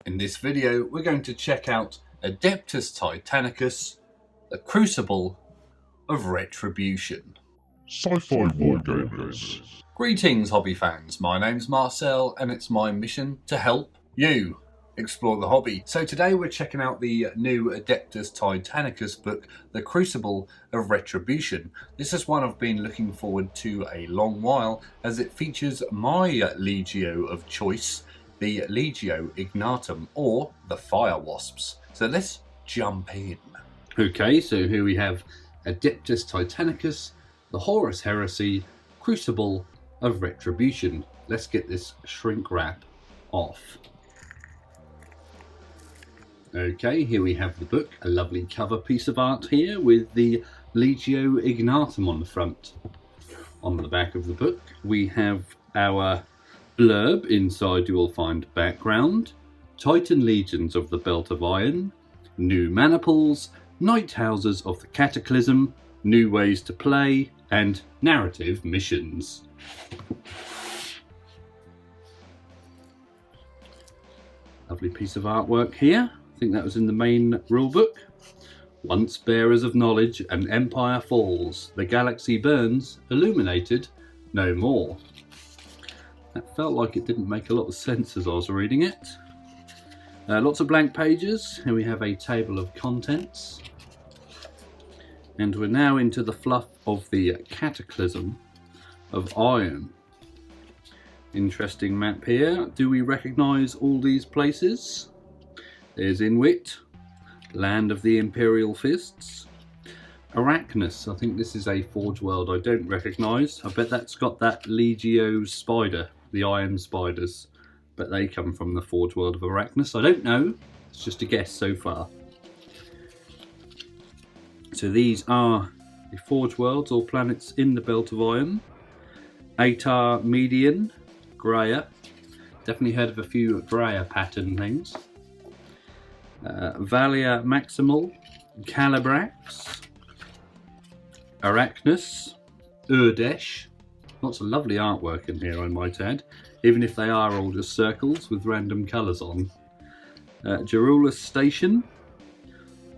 In this video, we're going to check out Adeptus Titanicus, the Crucible of Retribution. Scifiwargamers. Greetings, hobby fans. My name's Marcel, and it's my mission to help you explore the hobby. So today we're checking out the new Adeptus Titanicus book, The Crucible of Retribution. This is one I've been looking forward to a long while, as it features my Legio of choice, the Legio Ignatum, or the Fire Wasps. So let's jump in. Okay, so here we have Adeptus Titanicus, the Horus Heresy, Crucible of Retribution. Let's get this shrink wrap off. Okay, here we have the book, a lovely cover piece of art here with the Legio Ignatum on the front. On the back of the book we have our blurb. Inside you will find background, Titan Legions of the Belt of Iron, new maniples, night houses of the Cataclysm, new ways to play, and narrative missions. Lovely piece of artwork here. I think that was in the main rulebook. Once bearers of knowledge, an empire falls, the galaxy burns, illuminated no more. That felt like it didn't make a lot of sense as I was reading it. Lots of blank pages. Here we have a table of contents. And we're now into the fluff of the Cataclysm of Iron. Interesting map here. Do we recognise all these places? There's Inwit, land of the Imperial Fists. Arachnus, I think this is a Forge World I don't recognise. I bet that's got that Legio spider, the Iron Spiders. But they come from the Forge World of Arachnus. I don't know, it's just a guess so far. So these are the Forge Worlds, or planets in the Belt of Iron. Atar Median, Graia. Definitely heard of a few Graia pattern things. Valia Maximal, Calibrax, Arachnus, Urdesh. Lots of lovely artwork in here, I might add, even if they are all just circles with random colours on. Jarulus Station,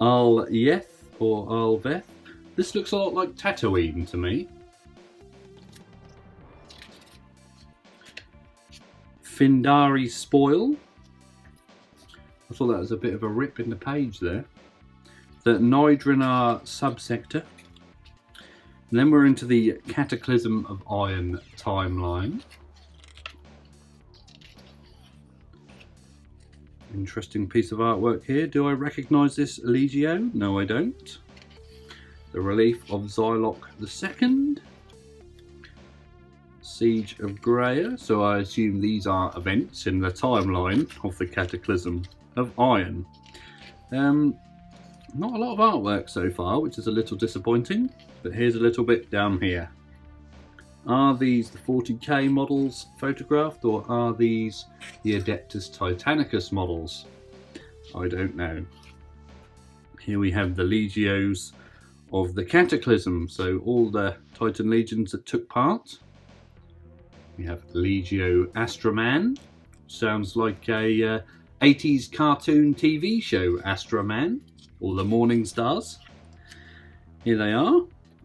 Al-Yeth or Al-Veth. This looks a lot like Tatooine to me. Findari Spoil. I thought that was a bit of a rip in the page there. The Nidrinar subsector. And then we're into the Cataclysm of Iron timeline. Interesting piece of artwork here. Do I recognise this Legio? No, I don't. The relief of Xylok II. Siege of Graia. So I assume these are events in the timeline of the Cataclysm of Iron. Not a lot of artwork so far, which is a little disappointing, but here's a little bit down here. Are these the 40k models photographed, or are these the Adeptus Titanicus models? I don't know. Here we have the Legios of the Cataclysm, so all the Titan Legions that took part. We have Legio Astroman. Sounds like a 80s cartoon TV show, Astroman, or the Morning Stars. Here they are,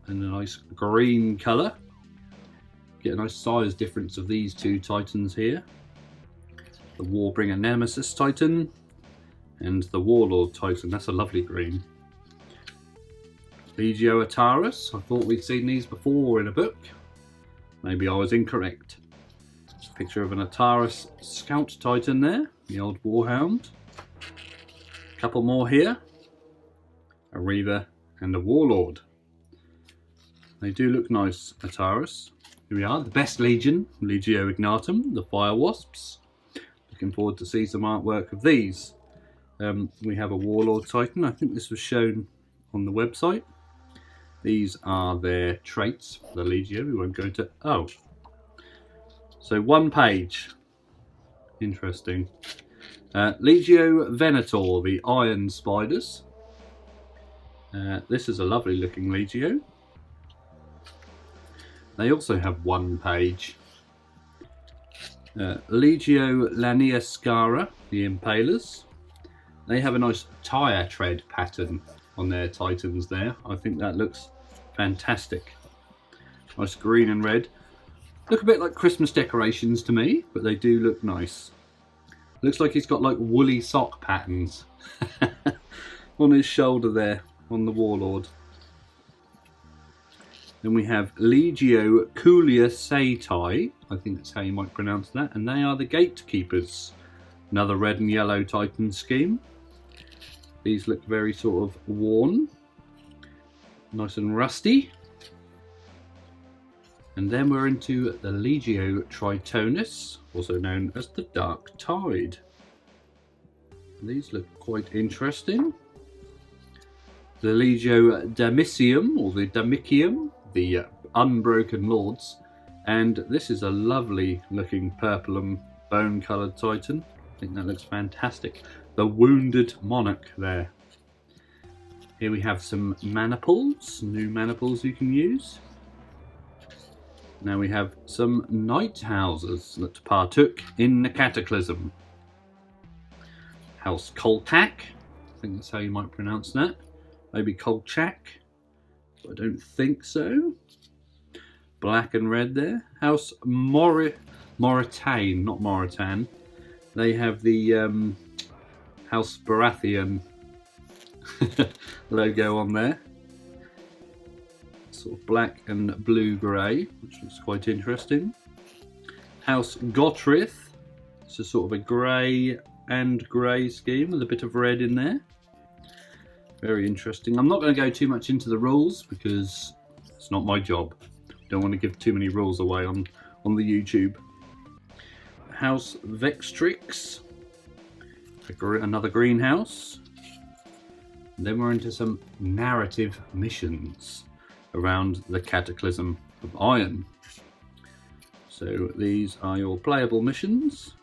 in a nice green colour. Get a nice size difference of these two Titans here. The Warbringer Nemesis Titan and the Warlord Titan. That's a lovely green. Legio Atarus. I thought we'd seen these before in a book. Maybe I was incorrect. Picture of an Atarus Scout Titan there, the old Warhound. A couple more here. A Reaver and a Warlord. They do look nice, Atarus. Here we are, the best Legion, Legio Ignatum, the Fire Wasps. Looking forward to see some artwork of these. We have a Warlord Titan. I think this was shown on the website. These are their traits for the Legio. We won't go into... Oh. So one page. Interesting. Legio Venator, the Iron Spiders. This is a lovely looking Legio. They also have one page. Legio Laniuscara, the Impalers. They have a nice tyre tread pattern on their Titans there. I think that looks fantastic. Nice green and red. Look a bit like Christmas decorations to me, but they do look nice. Looks like he's got like woolly sock patterns on his shoulder there, on the Warlord. Then we have Legio Culia Seitai, I think that's how you might pronounce that, and they are the Gatekeepers. Another red and yellow Titan scheme. These look very sort of worn, nice and rusty. And then we're into the Legio Tritonus, also known as the Dark Tide. These look quite interesting. The Legio Damicium, or the Damicium, the Unbroken Lords, and this is a lovely looking purple and bone coloured Titan. I think that looks fantastic. The Wounded Monarch there. Here we have some maniples, new maniples you can use. Now we have some Night Houses that partook in the Cataclysm. House Kolchak, I think that's how you might pronounce that. Maybe Kolchak. I don't think so. Black and red there. House Moritane, not Moritan. They have the House Baratheon logo on there. Sort of black and blue-grey, which looks quite interesting. House Gottrith. It's a sort of a grey and grey scheme with a bit of red in there. Very interesting. I'm not going to go too much into the rules because it's not my job. Don't want to give too many rules away on the YouTube. House Vextrix. Another greenhouse. And then we're into some narrative missions around the Cataclysm of Iron. So these are your playable missions.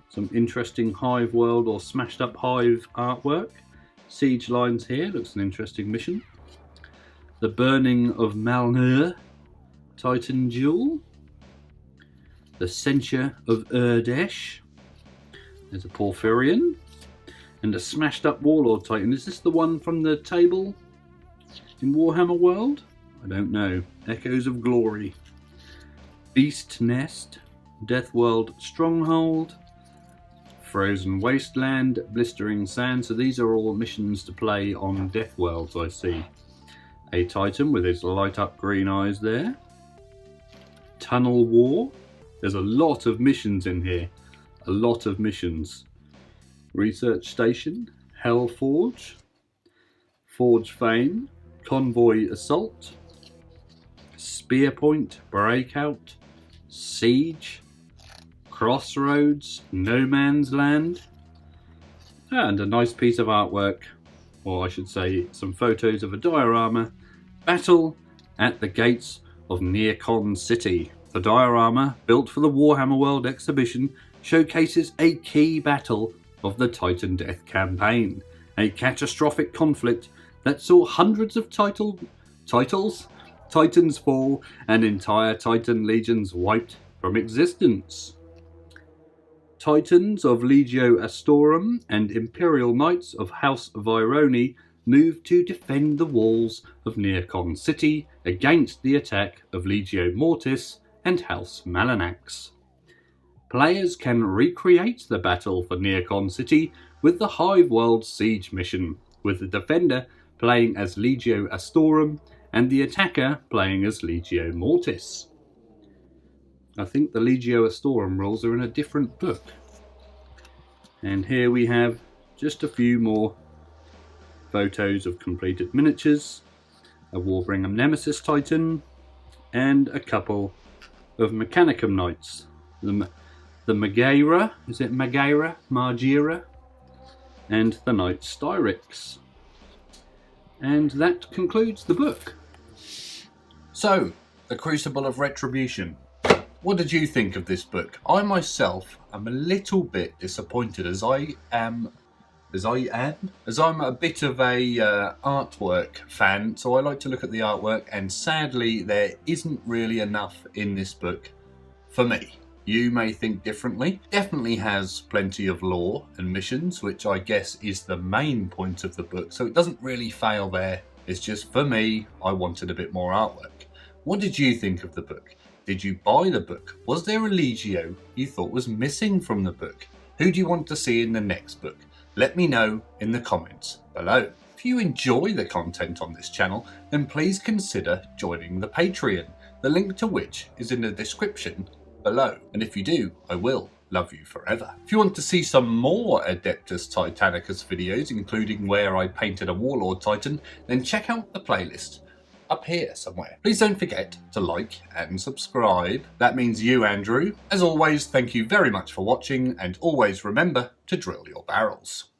Some interesting Hive World or Smashed Up Hive artwork. Siege lines here, looks an interesting mission. The Burning of Malnur Titan Duel. The Censure of Urdesh. There's a Porphyrion. And a Smashed Up Warlord Titan. Is this the one from the table in Warhammer World? I don't know. Echoes of Glory. Beast Nest. Death World Stronghold. Frozen Wasteland, Blistering Sand. So these are all missions to play on Death Worlds, I see. A Titan with his light up green eyes there. Tunnel War. There's a lot of missions in here. A lot of missions. Research Station. Hellforge. Forge Fame. Convoy Assault. Spearpoint. Breakout. Siege. Crossroads, No Man's Land, and a nice piece of artwork, or I should say some photos of a diorama. Battle at the Gates of Neocon City. The diorama, built for the Warhammer World exhibition, showcases a key battle of the Titan Death campaign, a catastrophic conflict that saw hundreds of Titans fall and entire Titan legions wiped from existence. Titans of Legio Astorum and Imperial Knights of House Vironi moved to defend the walls of Neocon City against the attack of Legio Mortis and House Malanax. Players can recreate the battle for Neocon City with the Hive World Siege mission, with the defender playing as Legio Astorum and the attacker playing as Legio Mortis. I think the Legio Astorum rules are in a different book. And here we have just a few more photos of completed miniatures, a Warbringham Nemesis Titan, and a couple of Mechanicum Knights. The Magaira, is it Magaira? Margira? And the Knight Styrix. And that concludes the book. So, The Crucible of Retribution. What did you think of this book? I myself am a little bit disappointed as I'm a bit of a artwork fan, so I like to look at the artwork, and sadly there isn't really enough in this book for me. You may think differently. Definitely has plenty of lore and missions, which I guess is the main point of the book, so it doesn't really fail there. It's just, for me, I wanted a bit more artwork. What did you think of the book? Did you buy the book? Was there a Legio you thought was missing from the book? Who do you want to see in the next book? Let me know in the comments below. If you enjoy the content on this channel, then please consider joining the Patreon, the link to which is in the description below. And if you do, I will love you forever. If you want to see some more Adeptus Titanicus videos, including where I painted a Warlord Titan, then check out the playlist up here somewhere. Please don't forget to like and subscribe. That means you, Andrew. As always, thank you very much for watching, and always remember to drill your barrels.